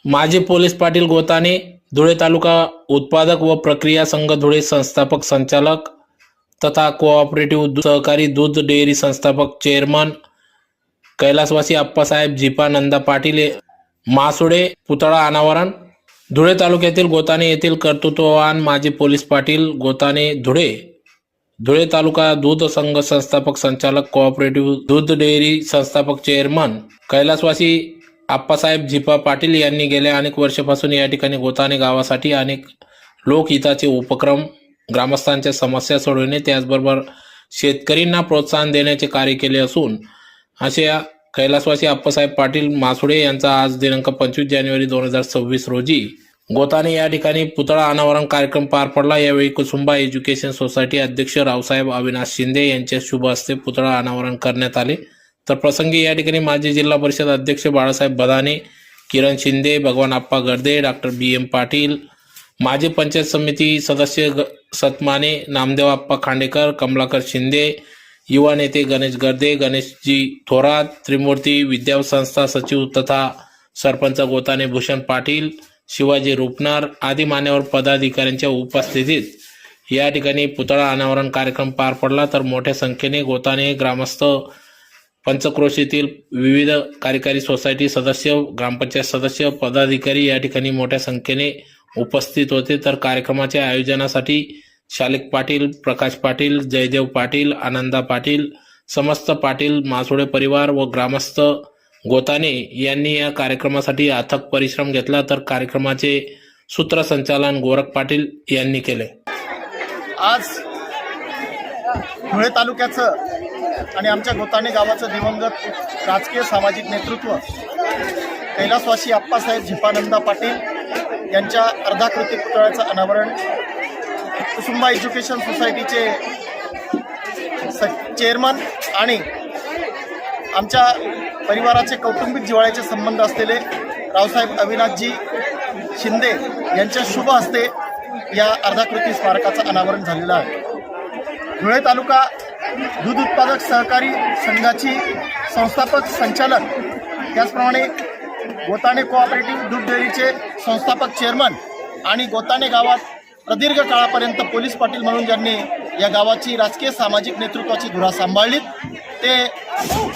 माजी पोलीस पाटील गोताने, धुळे तालुका उत्पादक व प्रक्रिया संघ धुळे संस्थापक संचालक तथा कोऑपरेटिव्ह सहकारी दूध डेअरी संस्थापक चेअरमन कैलासवासी अप्पासाहेब झिपानंदा पाटील मासुडे पुतळा अनावरण। धुळे तालुक्यातील गोताने येथील कर्तृत्ववान माजी पोलीस पाटील गोताने धुळे तालुका दूध संघ संस्थापक संचालक कोऑपरेटिव्ह दूध डेअरी संस्थापक चेअरमन कैलासवासी अप्पासाहेब झिपा पाटील यांनी गेल्या अनेक वर्षापासून या ठिकाणी गोताने गावासाठी अनेक लोकहिताचे उपक्रम, ग्रामस्थांच्या समस्या सोडवणे, त्याचबरोबर शेतकऱ्यांना प्रोत्साहन देण्याचे कार्य केले असून अशा कैलासवासी अप्पासाहेब पाटील मासुडे यांचा आज दिनांक 25 जानेवारी 2026 रोजी गोताने या ठिकाणी पुतळा अनावरण कार्यक्रम पार पडला। यावेळी कुसुंबा एज्युकेशन सोसायटी अध्यक्ष रावसाहेब अविनाश शिंदे यांच्या शुभ हस्ते पुतळा अनावरण करण्यात आले। तर प्रसंगी या ठिकाणी माजी जिल्हा परिषद अध्यक्ष बाळासाहेब बदाने, किरण शिंदे, भगवान आप्पा गर्दे, डॉक्टर BM पाटील, माजी पंचायत समिती सदस्य सतमाने, नामदेव आप्पा खांडेकर, कमलाकर शिंदे, युवा नेते गणेश गर्दे, गणेशजी थोरात, त्रिमूर्ती विद्या संस्था सचिव तथा सरपंच गोताने भूषण पाटील, शिवाजी रुपनार आदी मान्यवर पदाधिकाऱ्यांच्या उपस्थितीत या ठिकाणी पुतळा अनावरण कार्यक्रम पार पडला। तर मोठ्या संख्येने गोताने ग्रामस्थ, पंचक्रोशीतील विविध कार्यकारी सोसायटी सदस्य, ग्रामपंचायत सदस्य, पदाधिकारी या ठिकाणी मोठ्या संख्येने उपस्थित होते। तर कार्यक्रमाच्या आयोजनासाठी शालिक पाटील, प्रकाश पाटील, जयदेव पाटील, आनंदा पाटील, समस्त पाटील मासुडे परिवार व ग्रामस्थ गोताने यांनी या कार्यक्रमासाठी अथक परिश्रम घेतला। तर कार्यक्रमाचे सूत्रसंचालन गोरख पाटील यांनी केले। आज धुळे तालुक्याचं आणि आमच्या गोताने गावाचं दिवंगत राजकीय सामाजिक नेतृत्व कैलासवासी अप्पासाहेब झिपानंदा पाटील यांच्या अर्धाकृती पुतळ्याचं अनावरण कुसुंबा एज्युकेशन सोसायटीचे चेअरमन आणि आमच्या परिवाराचे कौटुंबिक जिव्हाळ्याचे संबंध असलेले रावसाहेब अविनाशजी शिंदे यांच्या शुभ हस्ते या अर्धाकृती स्मारकाचं अनावरण झालेलं आहे। धुळे तालुका दूध उत्पादक सहकारी संघाची संस्थापक संचालक, त्याचप्रमाणे गोताने कोऑपरेटिव्ह दूध डेअरीचे संस्थापक चेअरमन आणि गोताने गावात प्रदीर्घ काळापर्यंत पोलीस पाटील म्हणून ज्यांनी या गावाची राजकीय सामाजिक नेतृत्वाची धुरा सांभाळली ते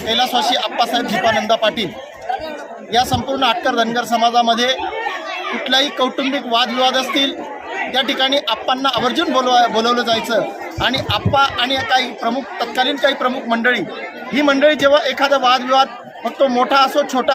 कैलासवासी अप्पासाहेब झिपानंदा पाटील। या संपूर्ण आटकर धनगर समाजामध्ये कुठलाही कौटुंबिक वादविवाद असतील त्या ठिकाणी आप्पांना आवर्जून बोलवलं जायचं आणि आप्पा आणि काही तत्कालीन काही प्रमुख मंडळी, ही मंडळी जेव्हा एखादा वादविवाद मग तो मोठा असो छोटा